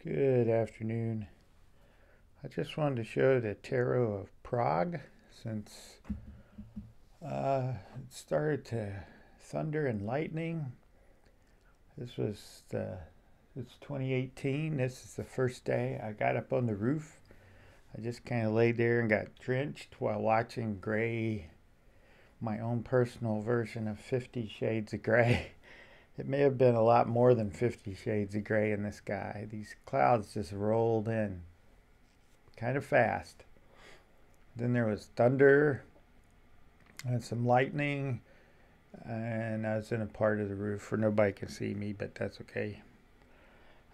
Good afternoon. I just wanted to show the Tarot of Prague since it started to thunder and lightning. This was it's 2018. This is the first day I got up on the roof. I just kind of laid there and got drenched while watching gray, my own personal version of 50 Shades of Gray. It may have been a lot more than 50 Shades of Gray in the sky. These clouds just rolled in kind of fast. Then there was thunder and some lightning, and I was in a part of the roof where nobody can see me, but that's okay.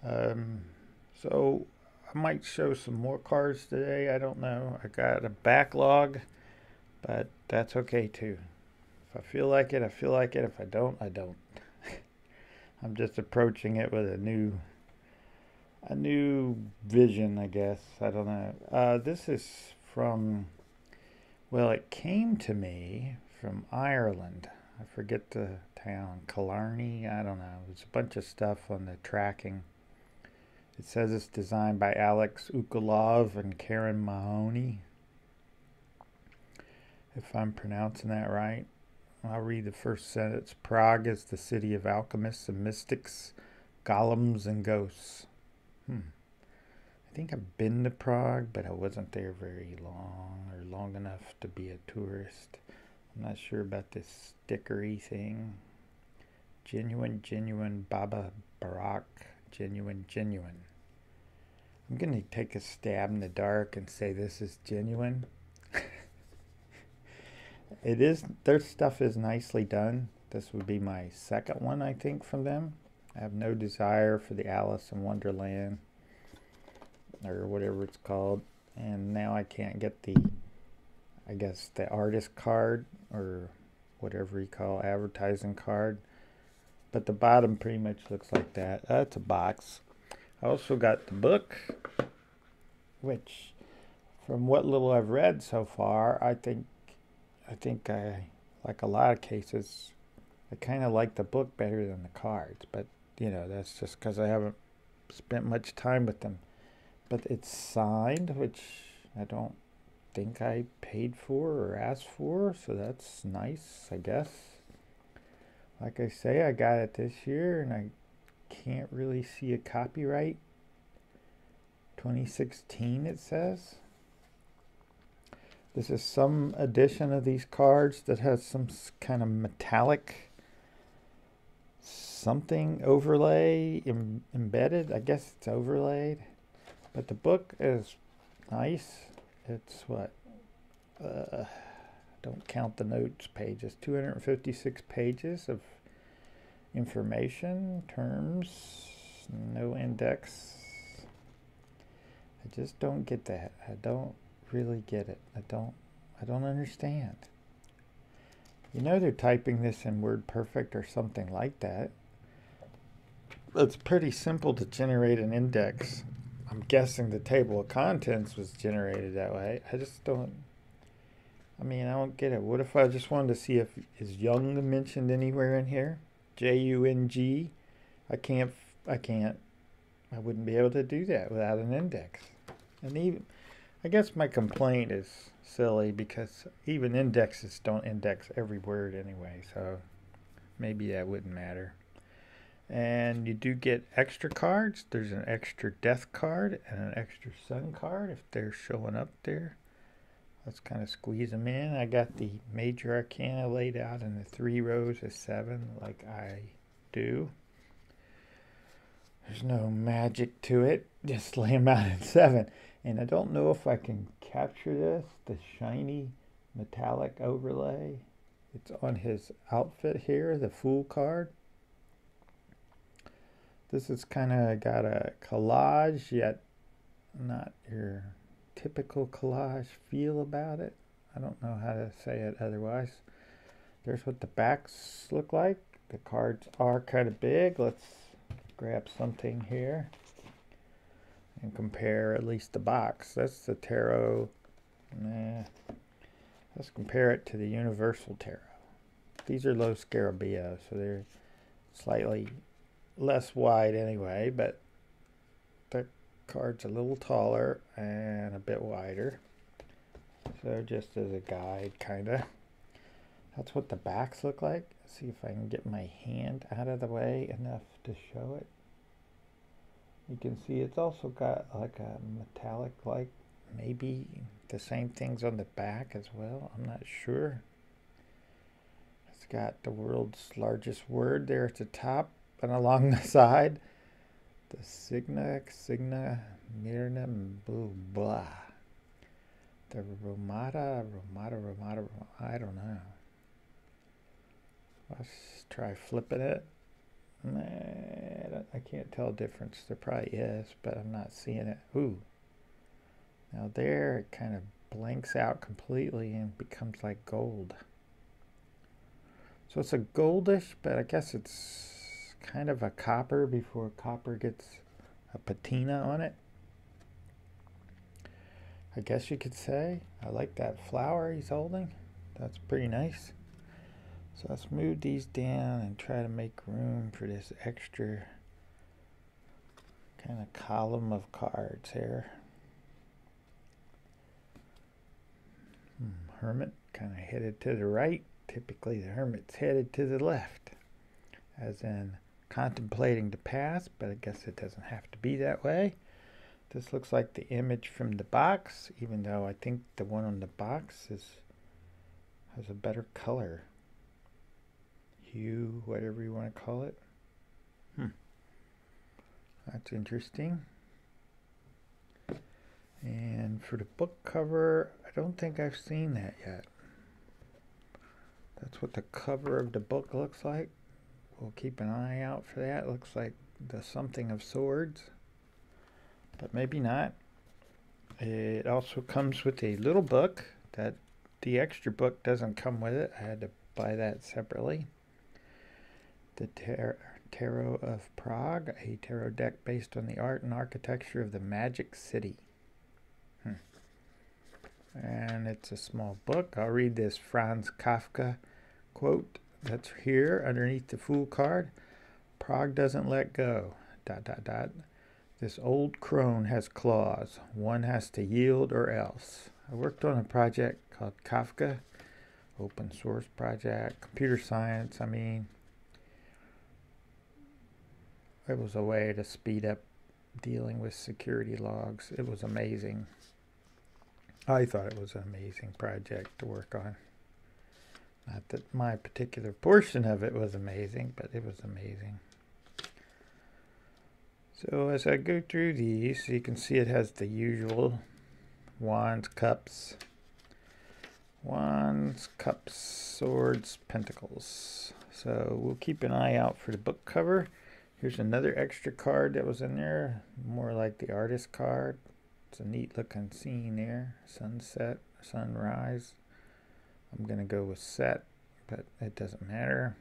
So I might show some more cards today. I don't know. I got a backlog, but that's okay too. If I feel like it, I feel like it. If I don't, I don't. I'm just approaching it with a new vision, I guess. I don't know. This is from, well, it came to me from Ireland. I forget the town, Killarney. I don't know. There's a bunch of stuff on the tracking. It says it's designed by Alex Ukolov and Karen Mahony, if I'm pronouncing that right. I'll read the first sentence. Prague is the city of alchemists and mystics, golems and ghosts. I think I've been to Prague, but I wasn't there very long or long enough to be a tourist. I'm not sure about this stickery thing. Genuine, Baba Barak. Genuine. I'm going to take a stab in the dark and say this is genuine. It is, their stuff is nicely done. This would be my second one, I think, from them. I have no desire for the Alice in Wonderland or whatever it's called. And now I can't get the, I guess, the artist card or whatever you call advertising card. But the bottom pretty much looks like that. That's a box. I also got the book, which from what little I've read so far, I think I, like a lot of cases, I kind of like the book better than the cards. But, you know, that's just because I haven't spent much time with them. But it's signed, which I don't think I paid for or asked for. So that's nice, I guess. Like I say, I got it this year, and I can't really see a copyright. 2016, it says. This is some edition of these cards that has some kind of metallic something overlay embedded. I guess it's overlaid. But the book is nice. It's what? Don't count the notes pages. 256 pages of information, terms, no index. I just don't get that. I don't really get it. I don't understand. You know they're typing this in WordPerfect or something like that. It's pretty simple to generate an index. I'm guessing the table of contents was generated that way. I just don't, I don't get it. What if I just wanted to see if is Jung mentioned anywhere in here? Jung. I wouldn't be able to do that without an index. And even, I guess my complaint is silly because even indexes don't index every word anyway, so maybe that wouldn't matter. And you do get extra cards. There's an extra death card and an extra sun card if they're showing up there. Let's kind of squeeze them in. I got the major arcana laid out in the 3 rows of 7 like I do. There's no magic to it. Just lay them out in 7. And I don't know if I can capture this, the shiny metallic overlay. It's on his outfit here, the Fool card. This is kind of got a collage, yet not your typical collage feel about it. I don't know how to say it otherwise. There's what the backs look like. The cards are kind of big. Let's grab something here and compare at least the box. That's the tarot. Let's compare it to the Universal Tarot. These are low scarabeo, so they're slightly less wide anyway, but they're card's a little taller and a bit wider. So just as a guide, kind of. That's what the backs look like. Let's see if I can get my hand out of the way enough to show it. You can see it's also got like a metallic, like maybe the same things on the back as well. I'm not sure. It's got the world's largest word there at the top and along the side. The Signa, Mirna, blah. The Romata, I don't know. Let's try flipping it. I can't tell a difference. There probably is, but I'm not seeing it. Ooh. Now there, it kind of blanks out completely and becomes like gold. So it's a goldish, but I guess it's kind of a copper before copper gets a patina on it. I guess you could say. I like that flower he's holding. That's pretty nice. So let's move these down and try to make room for this extra kind of column of cards here. Hermit kind of headed to the right. Typically the hermit's headed to the left, as in contemplating the past, but I guess it doesn't have to be that way. This looks like the image from the box, even though I think the one on the box has a better color. Hue, whatever you want to call it. That's interesting. And for the book cover, I don't think I've seen that yet. That's what the cover of the book looks like. We'll keep an eye out for that. It looks like the something of swords, but maybe not. It also comes with a little book that the extra book doesn't come with it. I had to buy that separately. The Tarot of Prague, a tarot deck based on the art and architecture of the Magic City. And it's a small book. I'll read this Franz Kafka quote that's here underneath the Fool card. Prague doesn't let go. ... This old crone has claws. One has to yield or else. I worked on a project called Kafka, open source project, computer science. I mean, it was a way to speed up dealing with security logs. It was amazing. I thought it was an amazing project to work on. Not that my particular portion of it was amazing, but it was amazing. So as I go through these, you can see it has the usual wands, cups, swords, pentacles. So we'll keep an eye out for the book cover. Here's another extra card that was in there, more like the artist card. It's a neat looking scene there. Sunset, sunrise. I'm going to go with set, but it doesn't matter.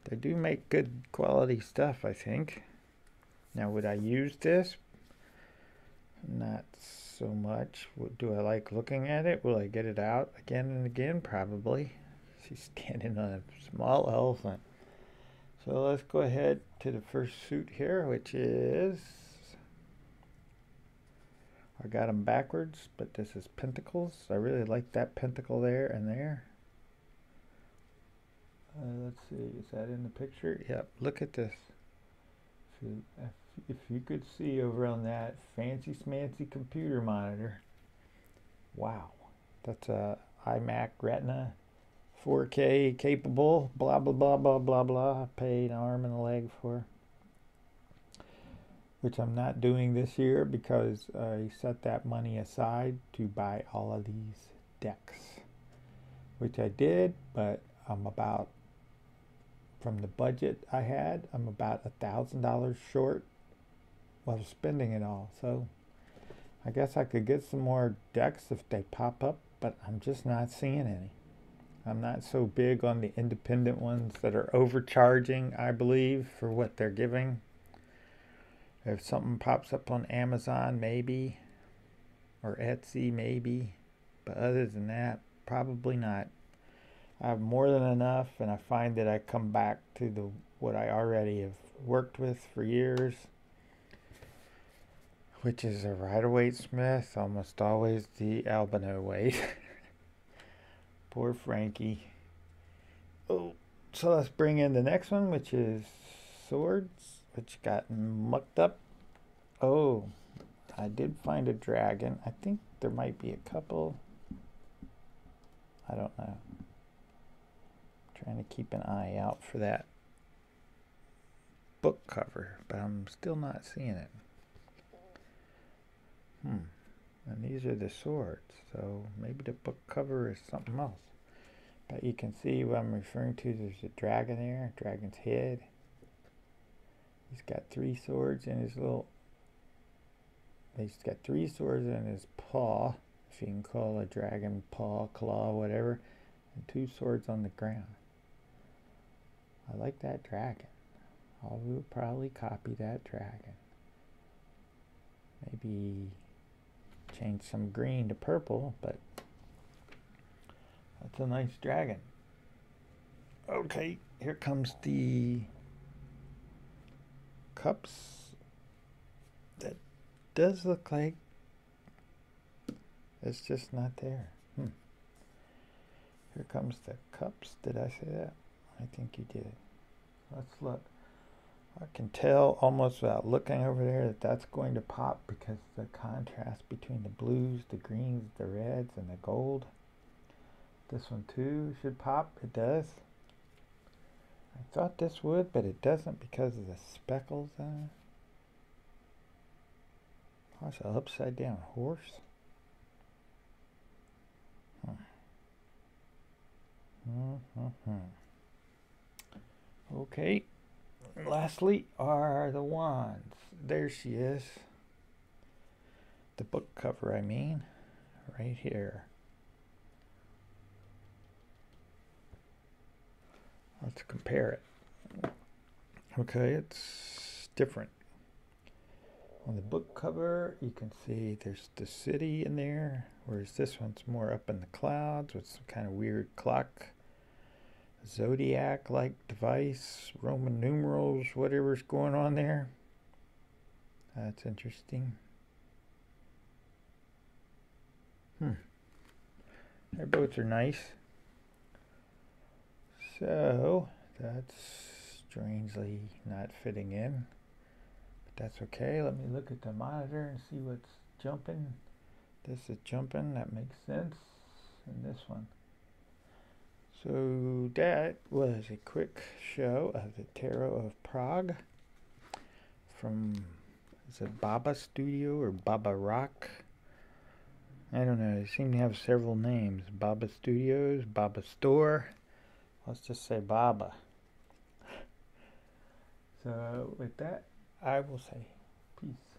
They do make good quality stuff, I think. Now, would I use this? Not so much. Do I like looking at it? Will I get it out again and again? Probably. She's standing on a small elephant. So let's go ahead to the first suit here, which is... I got them backwards, but this is Pentacles. I really like that pentacle there and there. Let's see, is that in the picture? Yep, look at this. If you could see over on that fancy smancy computer monitor. Wow, that's a iMac Retina 4K capable, blah, blah, blah, blah, blah, blah. I paid an arm and a leg for, which I'm not doing this year because I set that money aside to buy all of these decks, which I did, but I'm about, from the budget I had, I'm about $1,000 short of spending it all. So I guess I could get some more decks if they pop up, but I'm just not seeing any. I'm not so big on the independent ones that are overcharging, I believe, for what they're giving. If something pops up on Amazon, maybe, or Etsy, maybe, but other than that, probably not. I have more than enough, and I find that I come back to what I already have worked with for years, which is a Rider-Waite Smith, almost always the albino weight. Poor Frankie. Oh, so let's bring in the next one, which is swords, which got mucked up. Oh, I did find a dragon. I think there might be a couple. I don't know. Trying to keep an eye out for that book cover, but I'm still not seeing it. And these are the swords, so maybe the book cover is something else. But you can see what I'm referring to. There's a dragon there, dragon's head. He's got 3 swords in his little... He's got 3 swords in his paw, if you can call a dragon paw, claw, whatever, and 2 swords on the ground. I like that dragon. I will probably copy that dragon. Maybe change some green to purple, but that's a nice dragon. Okay, here comes the cups. That does look like it's just not there. Here comes the cups. Did I say that? I think you did. Let's look. I can tell almost without looking over there that that's going to pop because the contrast between the blues, the greens, the reds, and the gold. This one too should pop. It does. I thought this would, but it doesn't because of the speckles on it. Oh, it's an upside down horse. Okay. Lastly are the wands. There she is. The book cover, I mean. Right here. Let's compare it. Okay, it's different. On the book cover, you can see there's the city in there, whereas this one's more up in the clouds with some kind of weird clock, zodiac-like device, Roman numerals, whatever's going on there. That's interesting. Their boats are nice. So, that's strangely not fitting in. That's okay. Let me look at the monitor and see what's jumping. This is jumping. That makes sense. And this one. So that was a quick show of the Tarot of Prague from, is it Baba Studio or Baba Rock? I don't know. They seem to have several names. Baba Studios, Baba Store. Let's just say Baba. So with that, I will say peace.